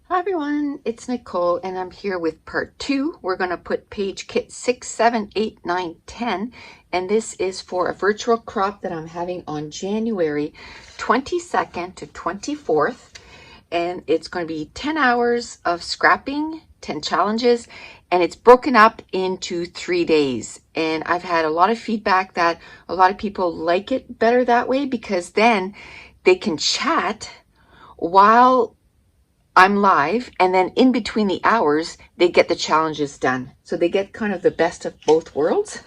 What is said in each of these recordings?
Hi everyone, it's Nicole and I'm here with part 2. We're going to put page kit 6, 7, 8, 9, 10, and this is for a virtual crop that I'm having on January 22nd to 24th, and it's going to be 10 hours of scrapping, 10 challenges, and it's broken up into 3 days. And I've had a lot of feedback that a lot of people like it better that way because then they can chat while I'm live, and then in between the hours, they get the challenges done. So they get kind of the best of both worlds.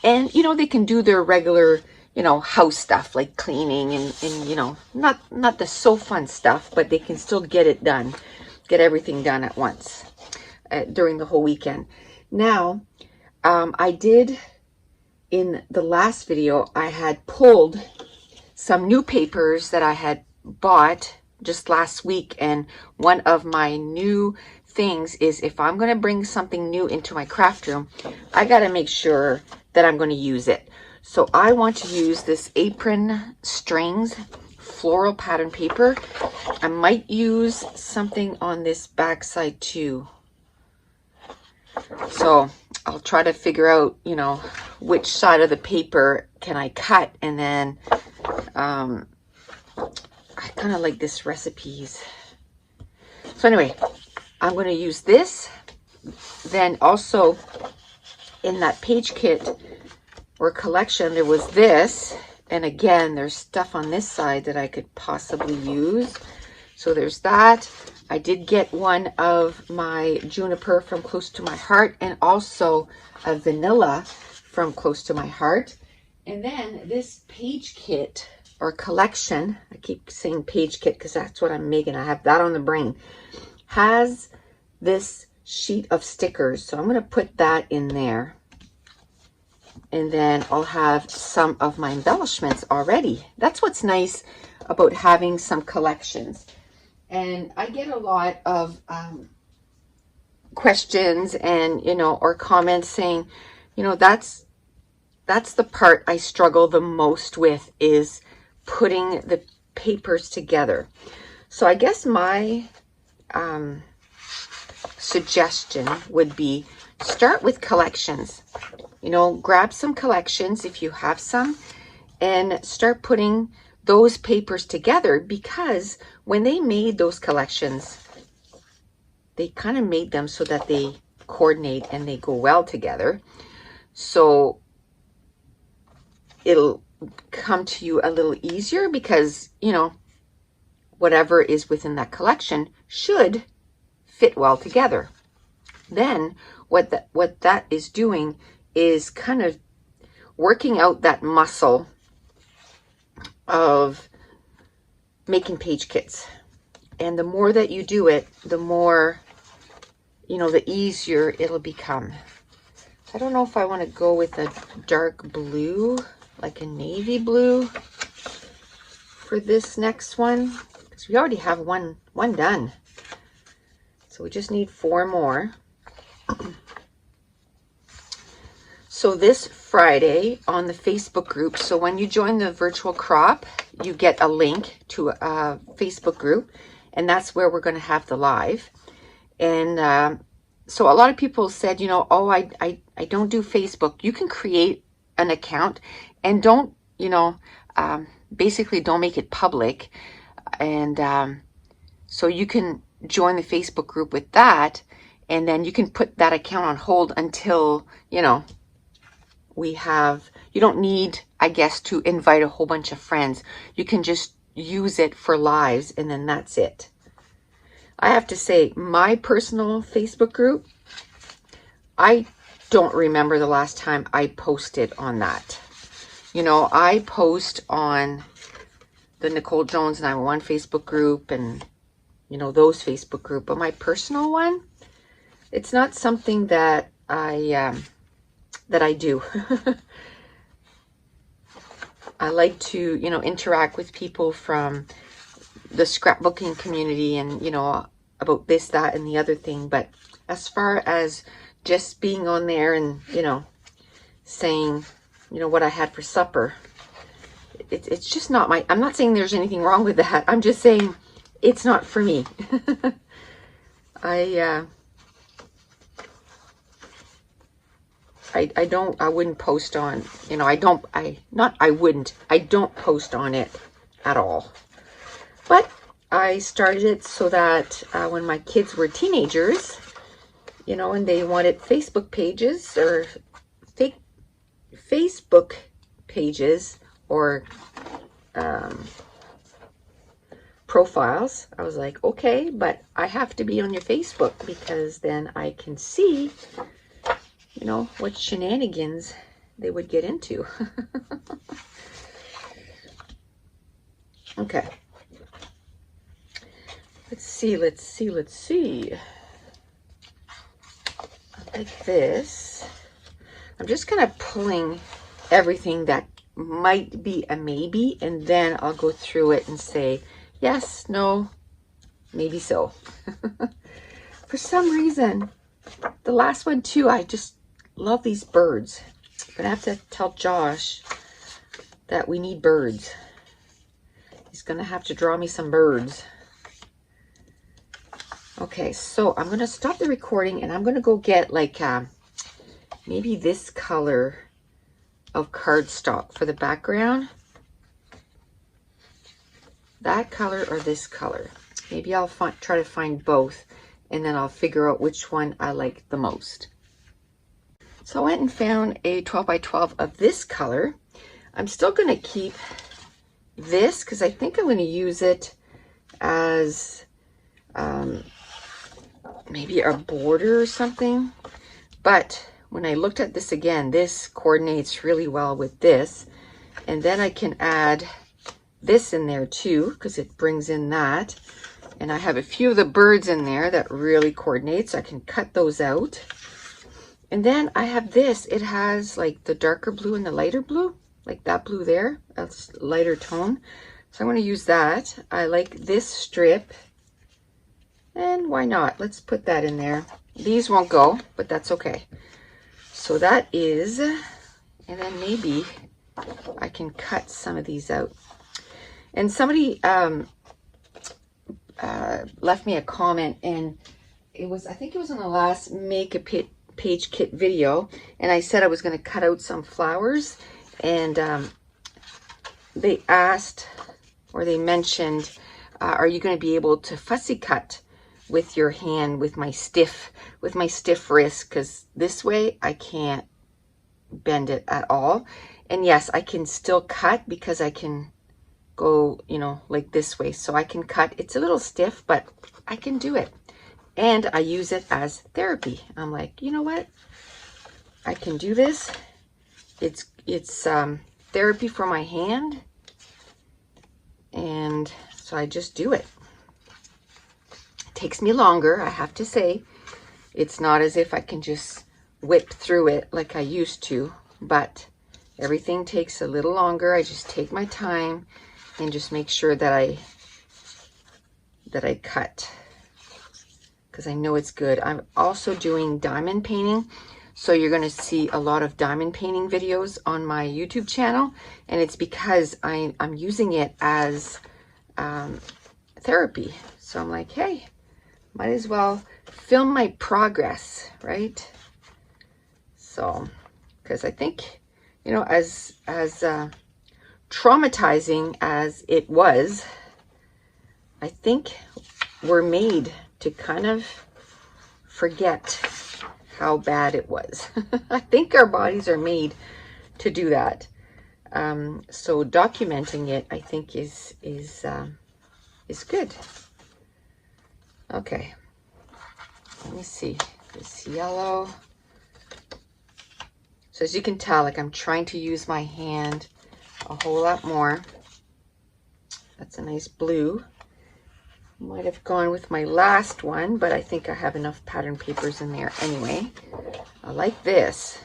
And, they can do their regular, house stuff like cleaning and not the so fun stuff, but they can still get it done, get everything done at once during the whole weekend. Now, I did, in the last video, I had pulled some new papers that I had bought just last week, and one of my new things is if I'm going to bring something new into my craft room, I got to make sure that I'm going to use it. So I want to use this Apron Strings floral pattern paper. I might use something on this backside too. So I'll try to figure out, which side of the paper can I cut, and then I kind of like this recipes. So anyway, I'm going to use this. Then also in that page kit or collection, there was this. And again, there's stuff on this side that I could possibly use. So there's that. I did get one of my juniper from Close to My Heart, and also a vanilla from Close to My Heart. And then this page kit or collection, I keep saying page kit because that's what I'm making, I have that on the brain, has this sheet of stickers. So I'm going to put that in there. And then I'll have some of my embellishments already. That's what's nice about having some collections. And I get a lot of questions and, or comments saying, that's the part I struggle the most with, is putting the papers together. So I guess my suggestion would be start with collections. Grab some collections if you have some and start putting those papers together, because when they made those collections, they kind of made them so that they coordinate and they go well together. So it'll come to you a little easier because, whatever is within that collection should fit well together. Then what that is doing is kind of working out that muscle of making page kits. And the more that you do it, the more, the easier it'll become. I don't know if I want to go with a dark blue, like a navy blue, for this next one, because we already have one done. So we just need 4 more. So this Friday on the Facebook group, so when you join the virtual crop, you get a link to a Facebook group, and that's where we're going to have the live. And so a lot of people said, oh, I don't do Facebook. You can create an account and don't, basically don't make it public. And so you can join the Facebook group with that, and then you can put that account on hold until, you don't need, I guess, to invite a whole bunch of friends. You can just use it for lives, and then that's it. I have to say, my personal Facebook group, I don't remember the last time I posted on that. I post on the Nicole Jones 911 Facebook group and, those Facebook group. But my personal one, it's not something that I do. I like to, interact with people from the scrapbooking community and, about this, that, and the other thing. But as far as just being on there and, saying, what I had for supper, it's just not I'm not saying there's anything wrong with that. I'm just saying it's not for me. I wouldn't post on, you know, I don't post on it at all. But I started it so that when my kids were teenagers, you know, and they wanted Facebook pages or fake Facebook pages or profiles, I was like, okay, but I have to be on your Facebook because then I can see, you know, what shenanigans they would get into. Okay. Let's see. Like this. I'm just kind of pulling everything that might be a maybe, and then I'll go through it and say, yes, no, maybe so. For some reason, the last one too, I just love these birds. I'm gonna have to tell Josh that we need birds. He's gonna have to draw me some birds. Okay, so I'm gonna stop the recording and I'm gonna go get like maybe this color of cardstock for the background. That color or this color. Maybe I'll try to find both, and then I'll figure out which one I like the most. So I went and found a 12 by 12 of this color. I'm still gonna keep this because I think I'm gonna use it as maybe a border or something. But when I looked at this again, this coordinates really well with this. And then I can add this in there too, because it brings in that. And I have a few of the birds in there that really coordinates. I can cut those out. And then I have this. It has like the darker blue and the lighter blue, like that blue there. That's lighter tone. So I'm going to use that. I like this strip. And why not? Let's put that in there. These won't go, but that's okay. So that is, and then maybe I can cut some of these out. And somebody left me a comment, and it was, I think it was in the last Make a Page Kit video, and I said I was going to cut out some flowers, and they asked, or they mentioned, are you going to be able to fussy cut with your hand with my stiff wrist, because this way I can't bend it at all. And yes, I can still cut because I can go, you know, like this way. So I can cut. It's a little stiff, but I can do it. And I use it as therapy. I'm like, you know what? I can do this. It's therapy for my hand. And so I just do it. It takes me longer, I have to say. It's not as if I can just whip through it like I used to, but everything takes a little longer. I just take my time and just make sure that I cut, because I know it's good. I'm also doing diamond painting, so you're going to see a lot of diamond painting videos on my YouTube channel, and it's because I'm using it as therapy. So I'm like, hey, might as well film my progress, right? So, because I think, you know, as traumatizing as it was, I think we're made to kind of forget how bad it was. I think our bodies are made to do that. So documenting it, I think, is good. Okay, let me see this yellow. So as you can tell, like, I'm trying to use my hand a whole lot more. That's a nice blue. Might have gone with my last one, but I think I have enough pattern papers in there anyway. I like this.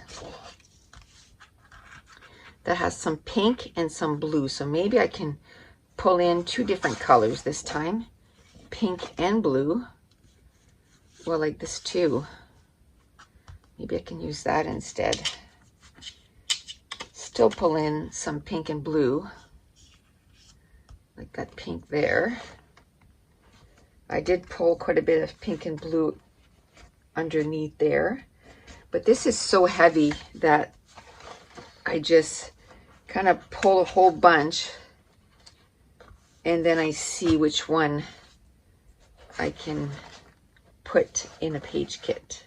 That has some pink and some blue, so maybe I can pull in two different colors this time, pink and blue. Well, like this too. Maybe I can use that instead. Still pull in some pink and blue, like that pink there. I did pull quite a bit of pink and blue underneath there, but this is so heavy that I just kind of pull a whole bunch, and then I see which one I can put in a page kit.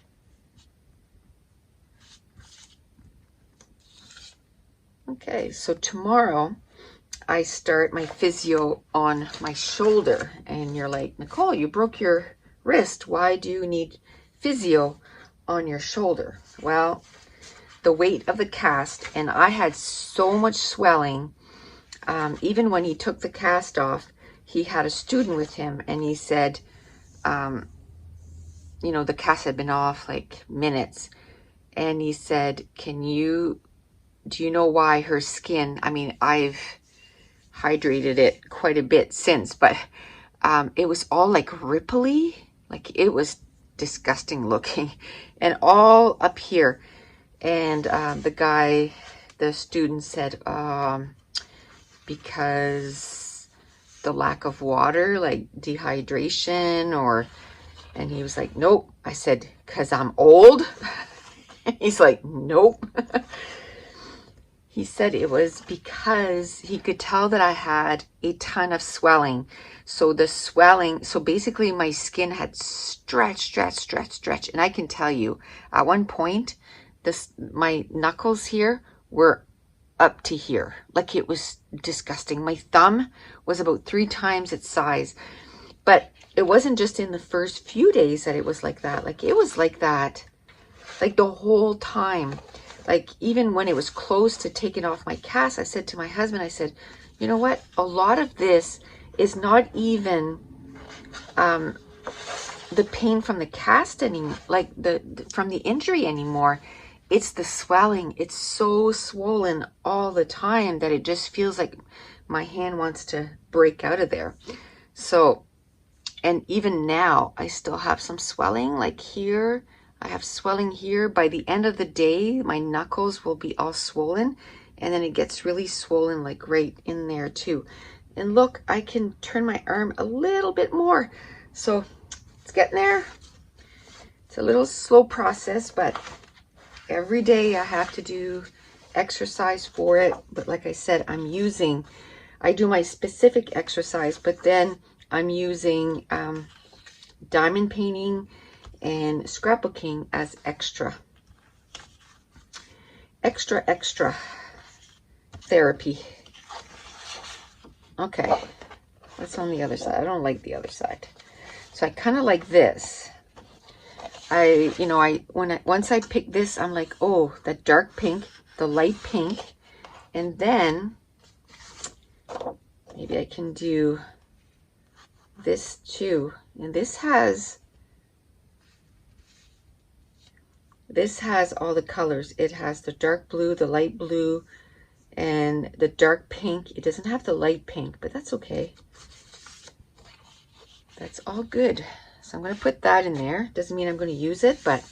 Okay, so tomorrow I start my physio on my shoulder, and you're like, Nicole, you broke your wrist. Why do you need physio on your shoulder? Well, the weight of the cast, and I had so much swelling. Even when he took the cast off, he had a student with him, and he said, you know, the cast had been off like minutes, and he said, do you know why her skin, I mean, I've hydrated it quite a bit since, but it was all like ripply, like it was disgusting looking, and all up here. And the student said, because the lack of water, like dehydration, and he was like, nope. I said, because I'm old? He's like, nope. He said it was because he could tell that I had a ton of swelling. So the swelling, so basically my skin had stretched. And I can tell you, at one point, my knuckles here were up to here. Like, it was disgusting. My thumb was about 3 times its size. But it wasn't just in the first few days that it was like that. Like, it was like that, like the whole time. Like, even when it was close to taking off my cast, I said to my husband, I said, you know what? A lot of this is not even the pain from the cast anymore, like from the injury anymore. It's the swelling. It's so swollen all the time that it just feels like my hand wants to break out of there. So, and even now, I still have some swelling, like here. I have swelling here. By the end of the day, my knuckles will be all swollen, and then it gets really swollen, like right in there too. And look, I can turn my arm a little bit more. So it's getting there. It's a little slow process, but every day I have to do exercise for it. But like I said, I do my specific exercise, but then I'm using diamond painting and scrapbooking as extra therapy. Okay, what's on the other side? I don't like the other side. So I kind of like this. Once I pick this, I'm like, oh, the dark pink, the light pink, and then maybe I can do this too. And this has all the colors. It has the dark blue, the light blue, and the dark pink. It doesn't have the light pink, but that's okay. That's all good. So I'm going to put that in there. Doesn't mean I'm going to use it, but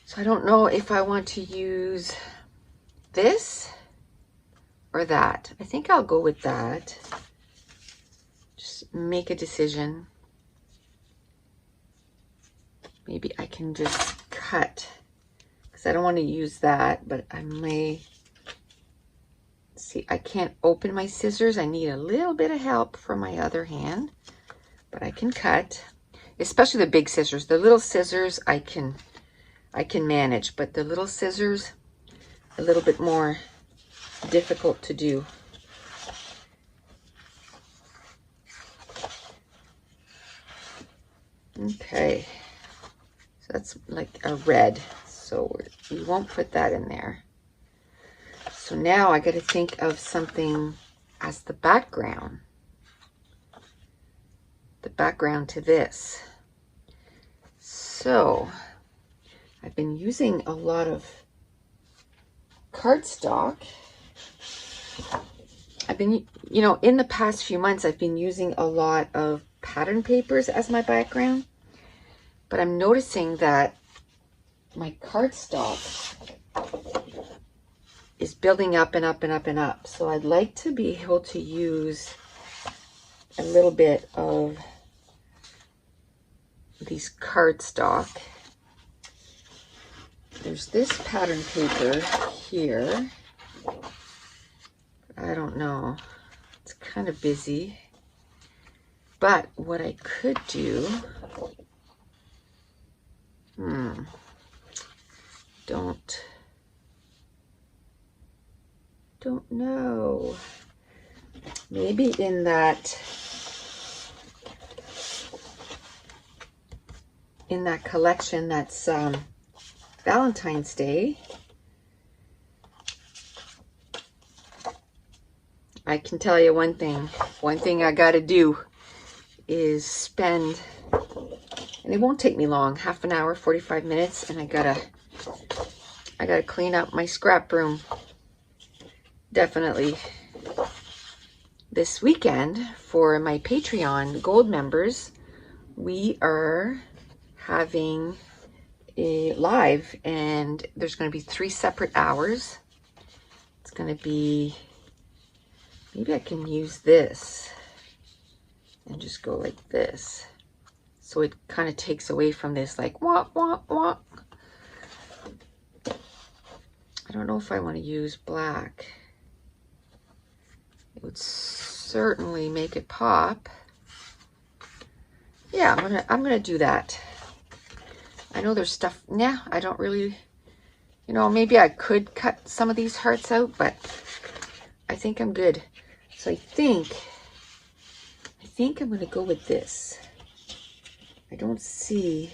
so I don't know if I want to use this or that. I think I'll go with that. Just make a decision. Maybe I can just cut, because I don't want to use that, but I may. See, I can't open my scissors. I need a little bit of help from my other hand, but I can cut, especially the big scissors. The little scissors I can manage, but the little scissors, a little bit more difficult to do. Okay. That's like a red, so we won't put that in there. So now I got to think of something as the background to this. So I've been using a lot of cardstock. I've been, in the past few months, I've been using a lot of pattern papers as my background. But I'm noticing that my cardstock is building up and up and up and up. So I'd like to be able to use a little bit of these cardstock. There's this pattern paper here. I don't know. It's kind of busy. But what I could do, don't know. Maybe in that collection that's Valentine's Day, I can tell you one thing I gotta do is spend, and it won't take me long, half an hour, 45 minutes, and I gotta clean up my scrap room. Definitely this weekend for my Patreon Gold members, we are having a live, and there's going to be 3 separate hours. It's going to be, maybe I can use this and just go like this, so it kind of takes away from this like wah wah wah. I don't know if I want to use black. It would certainly make it pop. Yeah, I'm gonna do that. I know there's stuff. Yeah, I don't really, you know, maybe I could cut some of these hearts out, but I think I'm good. So I think I'm gonna go with this. I don't see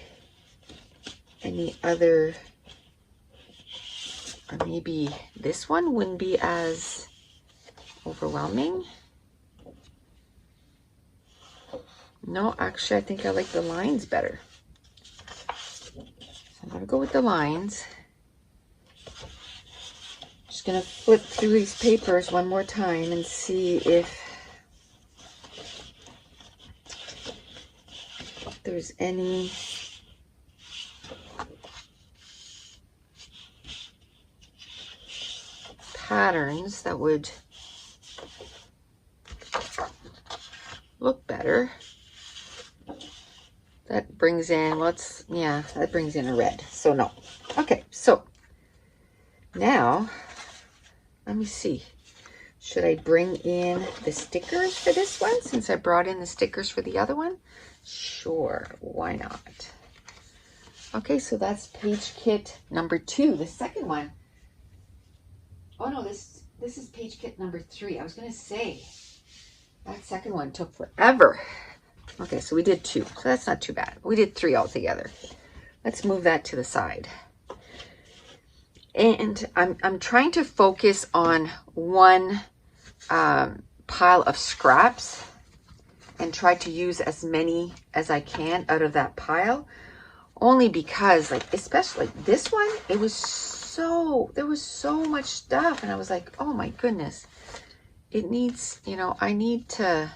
any other, or maybe this one wouldn't be as overwhelming. No, actually, I think I like the lines better. So I'm gonna go with the lines. Just gonna flip through these papers one more time and see if there's any patterns that would look better. That brings in, that brings in a red, so no. Okay, so now, let me see. Should I bring in the stickers for this one, since I brought in the stickers for the other one? Sure, why not? Okay, so that's page kit number 2, the second one. Oh no, this is page kit number 3. I was gonna say, that second one took forever. Okay, so we did 2, so that's not too bad. We did 3 altogether. Let's move that to the side. And I'm trying to focus on one pile of scraps and try to use as many as I can out of that pile. Only because, like, especially like this one, there was so much stuff, and I was like, oh my goodness, it needs, you know, I need to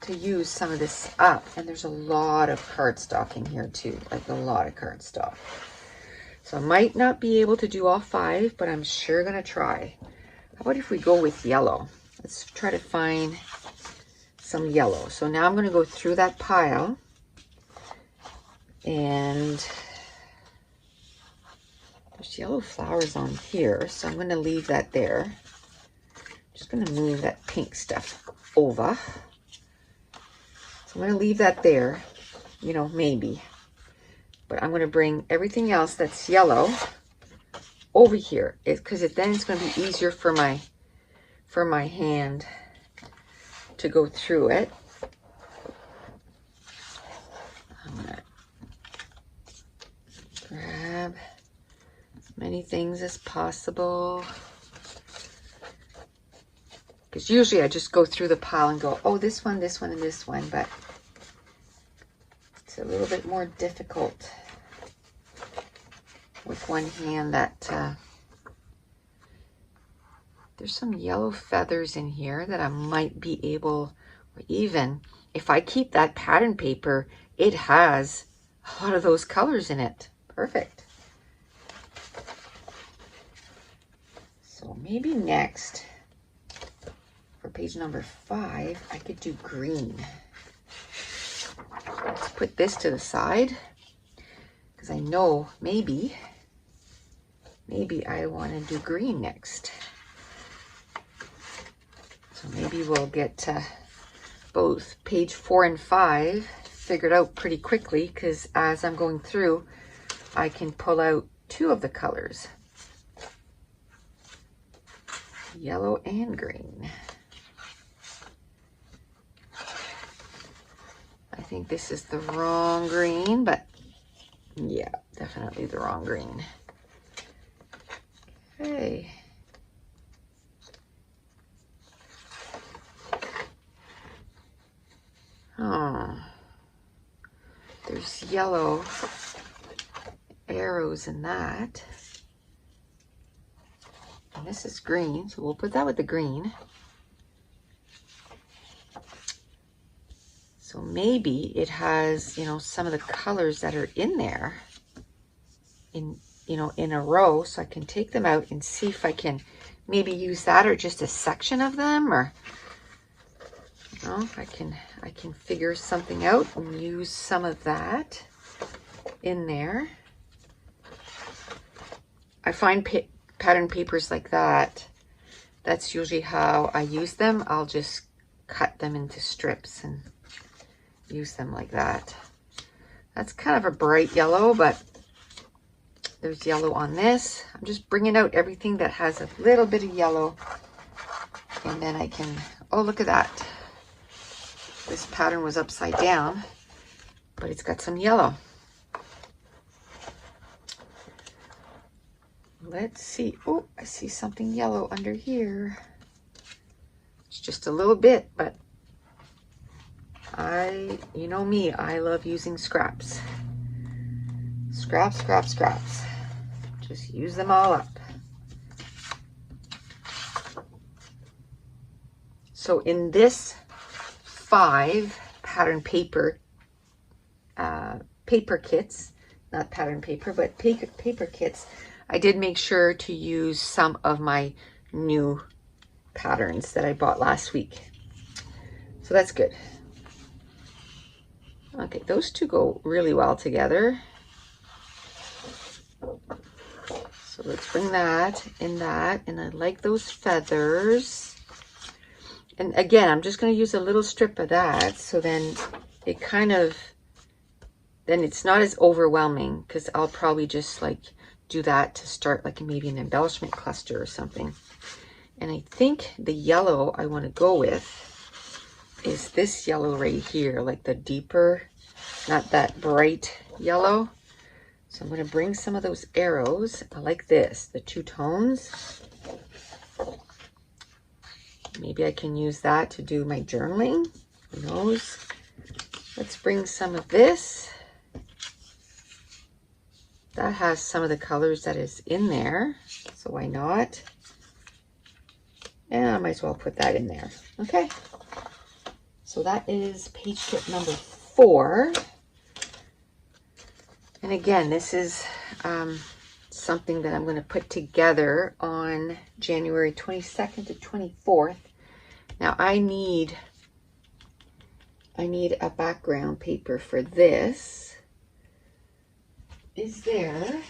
use some of this up. And there's a lot of cardstock in here too, like a lot of cardstock. So I might not be able to do all 5, but I'm sure gonna try. How about if we go with yellow? Let's try to find some yellow. So now I'm gonna go through that pile, and there's yellow flowers on here, so I'm gonna leave that there. Just gonna move that pink stuff over. So I'm going to leave that there, you know, maybe. But I'm going to bring everything else that's yellow over here, because then it's going to be easier for my hand to go through it. I'm going to grab as many things as possible. Because usually I just go through the pile and go, oh, this one, and this one. But it's a little bit more difficult with one hand. That there's some yellow feathers in here that I might be able, or even if I keep that pattern paper, it has a lot of those colors in it. Perfect. So maybe next, for page number 5, I could do green. Let's put this to the side because I know maybe I want to do green next. So maybe we'll get both page 4 and 5 figured out pretty quickly, because as I'm going through, I can pull out 2 of the colors, yellow and green. I think this is the wrong green, but yeah, definitely the wrong green. Okay. Oh, there's yellow arrows in that. And this is green, so we'll put that with the green. So maybe it has, you know, some of the colors that are in there in, you know, in a row, so I can take them out and see if I can maybe use that, or just a section of them, or you know, I can figure something out and use some of that in there. I find pattern papers like that, that's usually how I use them. I'll just cut them into strips and use them like that. That's kind of a bright yellow, but there's yellow on this. I'm just bringing out everything that has a little bit of yellow, and then I can, oh, look at that. This pattern was upside down, but it's got some yellow. Let's see. Oh, I see something yellow under here. It's just a little bit, but you know me, I love using scraps. Scraps, scraps, scraps. Just use them all up. So in this 5 pattern paper, paper kits, not pattern paper, but paper kits, I did make sure to use some of my new patterns that I bought last week. So that's good. Okay, those two go really well together. So let's bring that in that, and I like those feathers. And again, I'm just going to use a little strip of that, so then it kind of, then it's not as overwhelming, because I'll probably just like do that to start like maybe an embellishment cluster or something. And I think the yellow I want to go with is this yellow right here, like the deeper, not that bright yellow. So I'm going to bring some of those arrows. I like this, the 2 tones. Maybe I can use that to do my journaling. Who knows? Let's bring some of this. That has some of the colors that is in there, so why not? And I might as well put that in there. Okay. So that is page kit number 4. And again, this is something that I'm going to put together on January 22nd to 24th. Now I need a background paper for this. Is there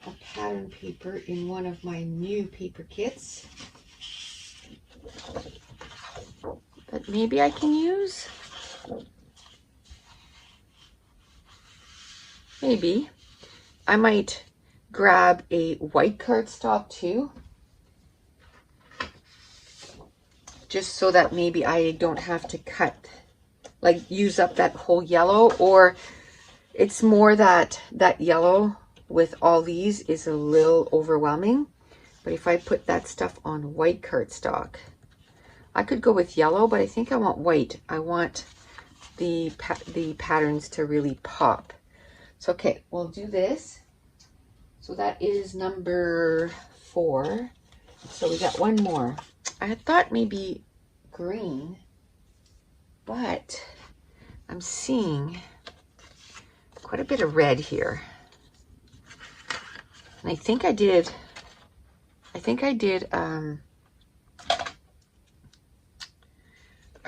a pattern paper in one of my new paper kits that maybe I can use? Maybe. I might grab a white cardstock too, just so that maybe I don't have to cut, like use up that whole yellow, or it's more that yellow with all these is a little overwhelming. But if I put that stuff on white cardstock, I could go with yellow, but I think I want white. I want the patterns to really pop. So, okay, we'll do this. So that is number 4. So we got one more. I had thought maybe green, but I'm seeing quite a bit of red here. And I think I did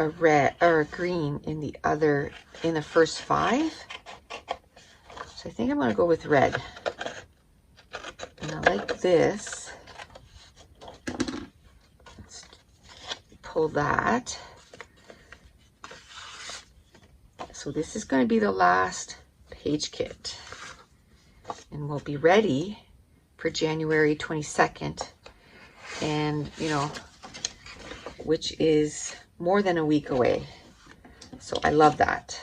a red or a green in the first 5. So I think I'm going to go with red. And I like this. Let's pull that. So this is going to be the last page kit. And we'll be ready for January 22nd. And, you know, which is more than a week away. So I love that.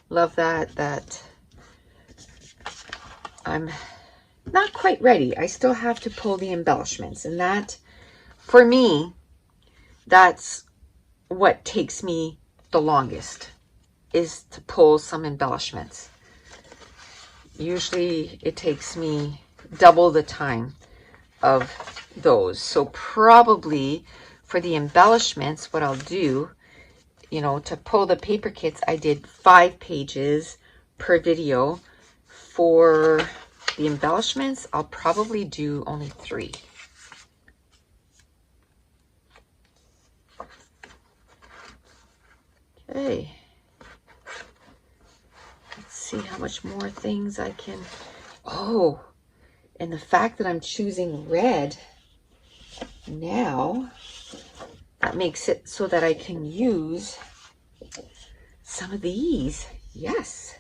Love that I'm not quite ready. I still have to pull the embellishments. And that, for me, that's what takes me the longest, is to pull some embellishments. Usually it takes me double the time of those. So probably for the embellishments, what I'll do, you know, to pull the paper kits, I did 5 pages per video. For the embellishments, I'll probably do only 3. Okay. Let's see how much more things I can. Oh, and the fact that I'm choosing red now, that makes it so that I can use some of these. Yes.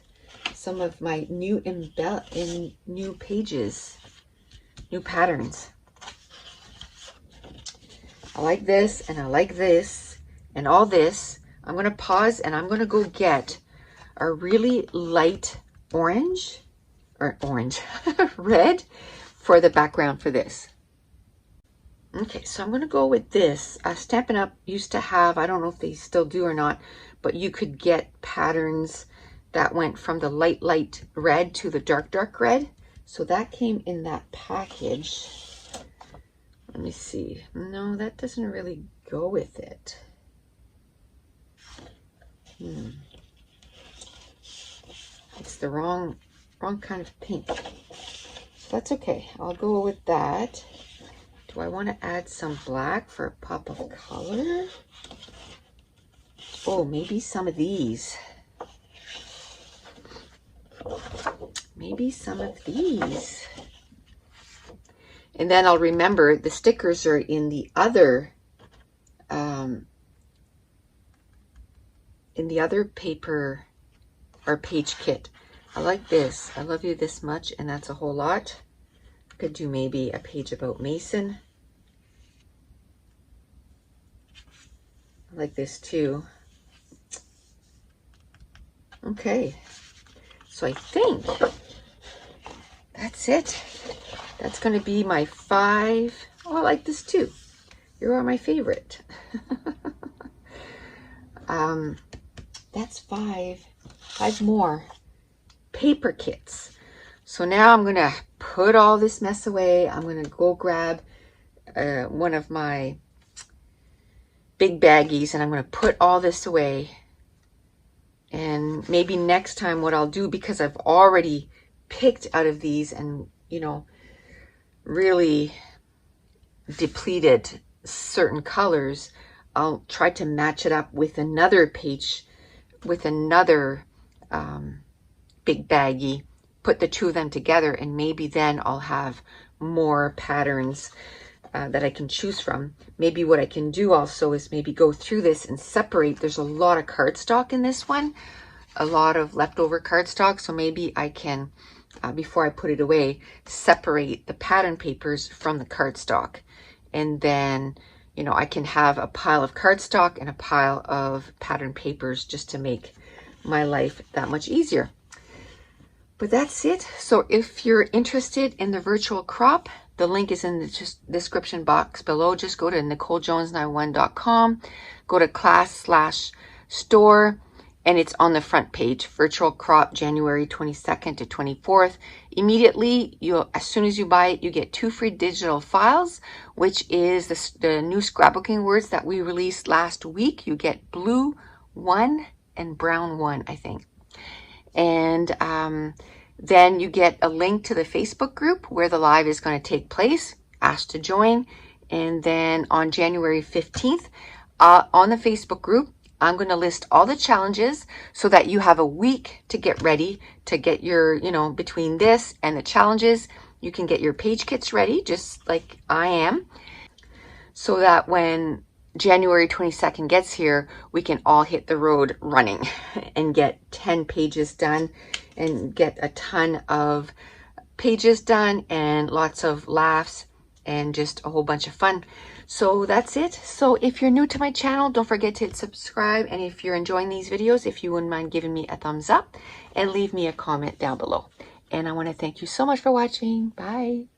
Some of my new new pages, new patterns. I like this and I like this and all this. I'm going to pause and I'm going to go get a really light orange red for the background for this. Okay, so I'm going to go with this. Stampin' Up! Used to have, I don't know if they still do or not, but you could get patterns that went from the light red to the dark red. So that came in that package. Let me see. No, that doesn't really go with it. It's the wrong kind of pink. So that's okay. I'll go with that. Do I want to add some black for a pop of color? Oh, maybe some of these. Maybe some of these. And then I'll remember the stickers are in the other paper or page kit. I like this. I love you this much, and that's a whole lot. I could do maybe a page about Mason. I like this too. Okay. So I think that's it. That's going to be my 5. Oh, I like this too. You are my favorite. That's 5 more paper kits. So now I'm going to put all this mess away. I'm going to go grab one of my big baggies and I'm going to put all this away. And maybe next time what I'll do, because I've already picked out of these and, you know, really depleted certain colors, I'll try to match it up with another page, with another big baggie, put the 2 of them together, and maybe then I'll have more patterns that I can choose from. Maybe what I can do also is maybe go through this and separate. There's a lot of cardstock in this one, a lot of leftover cardstock. So maybe I can, before I put it away, separate the pattern papers from the cardstock. And then, you know, I can have a pile of cardstock and a pile of pattern papers just to make my life that much easier. But that's it. So if you're interested in the virtual crop, the link is in the description box below. Just go to NicoleJones91.com, go to class/store, and it's on the front page, virtual crop January 22nd to 24th. Immediately, as soon as you buy it, you get 2 free digital files, which is the new scrapbooking words that we released last week. You get blue 1 and brown 1, I think. And then you get a link to the Facebook group where the live is going to take place. Ask to join. And then on January 15th, on the Facebook group. I'm going to list all the challenges so that you have a week to get ready, to get your, between this and the challenges, you can get your page kits ready, just like I am, so that when January 22nd gets here, we can all hit the road running and get 10 pages done and get a ton of pages done and lots of laughs and just a whole bunch of fun. So that's it. So if you're new to my channel, don't forget to hit subscribe. And if you're enjoying these videos, if you wouldn't mind giving me a thumbs up and leave me a comment down below. And I want to thank you so much for watching. Bye.